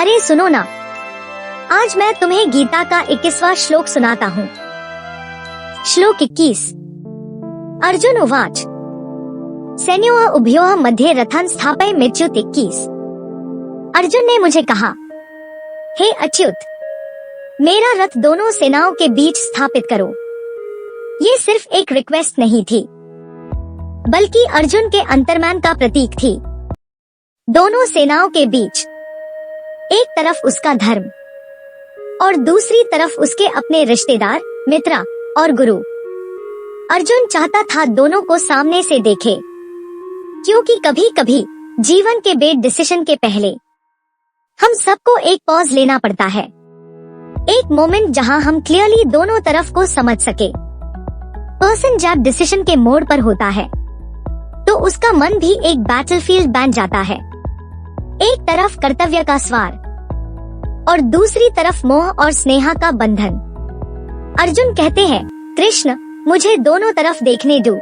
अरे सुनो ना, आज मैं तुम्हें गीता का 21वां श्लोक सुनाता हूँ। श्लोक 21। अर्जुन उवाच सैन्योः उभयोः मध्ये रथान् स्थापयेच्युत 21। अर्जुन ने मुझे कहा, हे अच्युत, मेरा रथ दोनों सेनाओं के बीच स्थापित करो। ये सिर्फ एक रिक्वेस्ट नहीं थी, बल्कि अर्जुन के अंतर्मन का प्रतीक थी। दोनों सेनाओं के बीच एक तरफ उसका धर्म और दूसरी तरफ उसके अपने रिश्तेदार, मित्र और गुरु। अर्जुन चाहता था दोनों को सामने से देखे, क्योंकि कभी कभी जीवन के बेड डिसीजन के पहले हम सबको एक पॉज लेना पड़ता है, एक मोमेंट जहां हम क्लियरली दोनों तरफ को समझ सके। पर्सन जब डिसीजन के मोड़ पर होता है तो उसका मन भी एक बैटलफील्ड बन जाता है। एक तरफ कर्तव्य का स्वार और दूसरी तरफ मोह और स्नेहा का बंधन। अर्जुन कहते हैं, कृष्ण मुझे दोनों तरफ देखने दो।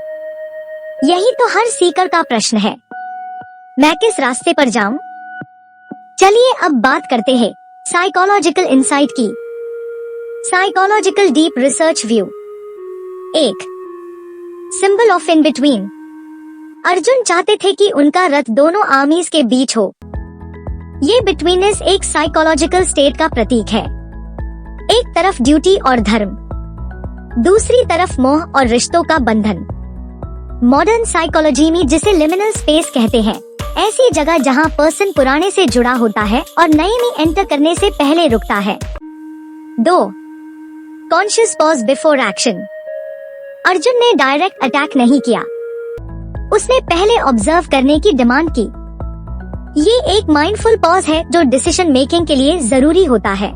यही तो हर सीकर का प्रश्न है, मैं किस रास्ते पर जाऊं? चलिए अब बात करते हैं साइकोलॉजिकल इंसाइट की। Psychological deep research view. 1. Symbol of in between. Arjun चाहते थे कि उनका रथ दोनों आर्मीज के बीच हो। ये बिटवीनेस एक साइकोलॉजिकल स्टेट का प्रतीक है। एक तरफ ड्यूटी और धर्म, दूसरी तरफ मोह और रिश्तों का बंधन। मॉडर्न साइकोलॉजी में जिसे लिमिनल स्पेस कहते हैं, ऐसी जगह जहां पर्सन पुराने से जुड़ा होता है और नए में एंटर करने से पहले रुकता है। 2. Conscious pause before action. Arjun ने डायरेक्ट अटैक नहीं किया, उसने पहले ऑब्जर्व करने की डिमांड की। ये एक माइंडफुल पॉज है जो डिसीजन मेकिंग के लिए जरूरी होता है।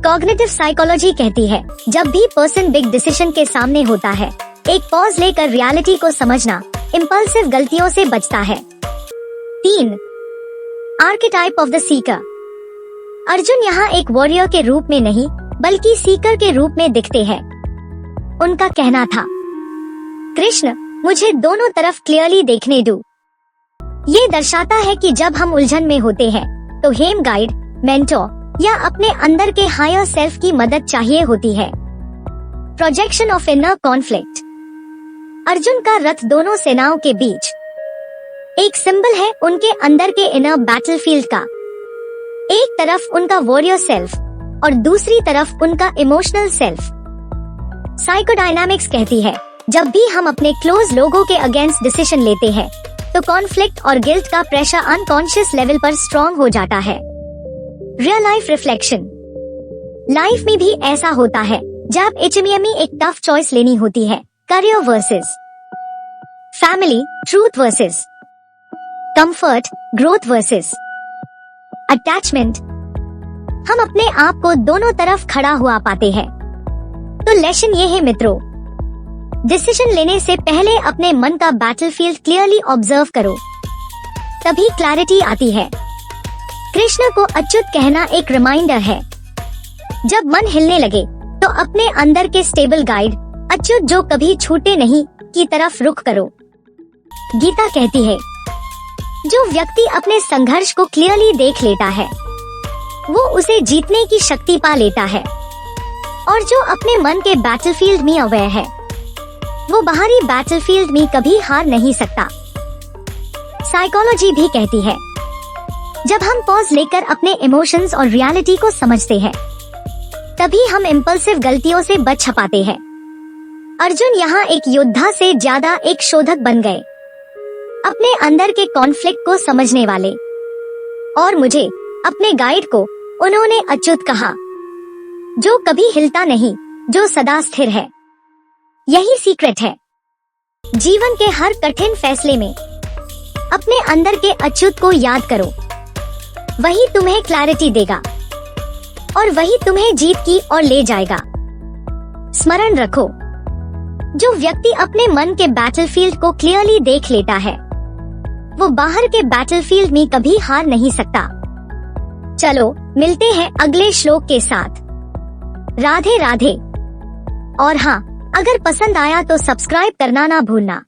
कॉग्निटिव साइकोलॉजी कहती है, जब भी पर्सन बिग डिसीजन के सामने होता है, एक पॉज लेकर रियलिटी को समझना इम्पल्सिव गलतियों से बचता है। 3. Archetype of the seeker. Arjun यहाँ एक वॉरियर के रूप में नहीं, बल्कि सीकर के रूप में दिखते हैं। उनका कहना था, कृष्ण मुझे दोनों तरफ क्लियरली देखने दो। ये दर्शाता है कि जब हम उलझन में होते हैं तो हेम गाइड, मेंटोर या अपने अंदर के हायर सेल्फ की मदद चाहिए होती है। Projection of inner conflict. Arjun का रथ दोनों सेनाओं के बीच एक सिंबल है उनके अंदर के इनर बैटलफील्ड का। एक तरफ उनका वॉरियर सेल्फ और दूसरी तरफ उनका इमोशनल सेल्फ। साइकोडायनामिक्स कहती है, जब भी हम अपने क्लोज लोगों के अगेंस्ट डिसीजन लेते हैं तो कॉन्फ्लिक्ट और गिल्ट का प्रेशर अनकॉन्शियस लेवल पर स्ट्रॉन्ग हो जाता है। Real life reflection. लाइफ में भी ऐसा होता है जब में एक टफ चॉइस लेनी होती है, career versus family, truth versus comfort, growth versus attachment. हम अपने आप को दोनों तरफ खड़ा हुआ पाते हैं। तो लेसन ये है मित्रों, डिसीजन लेने से पहले अपने मन का बैटलफील्ड क्लियरली ऑब्जर्व करो, तभी क्लैरिटी आती है। कृष्ण को अच्युत कहना एक रिमाइंडर है। जब मन हिलने लगे तो अपने अंदर के स्टेबल गाइड अच्युत जो कभी छूटे नहीं की तरफ रुख करो। गीता कहती है, जो व्यक्ति अपने संघर्ष को क्लियरली देख लेता है वो उसे जीतने की शक्ति पा लेता है, और जो अपने मन के बैटलफील्ड में अवेयर है वो बाहरी बैटलफील्ड में कभी हार नहीं सकता। साइकोलॉजी भी कहती है, जब हम पॉज लेकर अपने इमोशंस और रियलिटी को समझते हैं तभी हम इम्पल्सिव गलतियों से बच पाते हैं। अर्जुन यहाँ एक योद्धा से ज्यादा एक शोधक बन गए, अपने अंदर के कॉन्फ्लिक्ट को समझने वाले। और मुझे अपने गाइड को उन्होंने अच्युत कहा, जो कभी हिलता नहीं, जो सदा स्थिर है। यही सीक्रेट है। जीवन के हर कठिन फैसले में अपने अंदर के अच्युत को याद करो, वही तुम्हें क्लैरिटी देगा और वही तुम्हें जीत की ओर ले जाएगा। स्मरण रखो, जो व्यक्ति अपने मन के बैटलफील्ड को क्लियरली देख लेता है वो बाहर के बैटलफील्ड में कभी हार नहीं सकता। चलो मिलते हैं अगले श्लोक के साथ। राधे राधे। और हाँ, अगर पसंद आया तो सब्सक्राइब करना ना भूलना।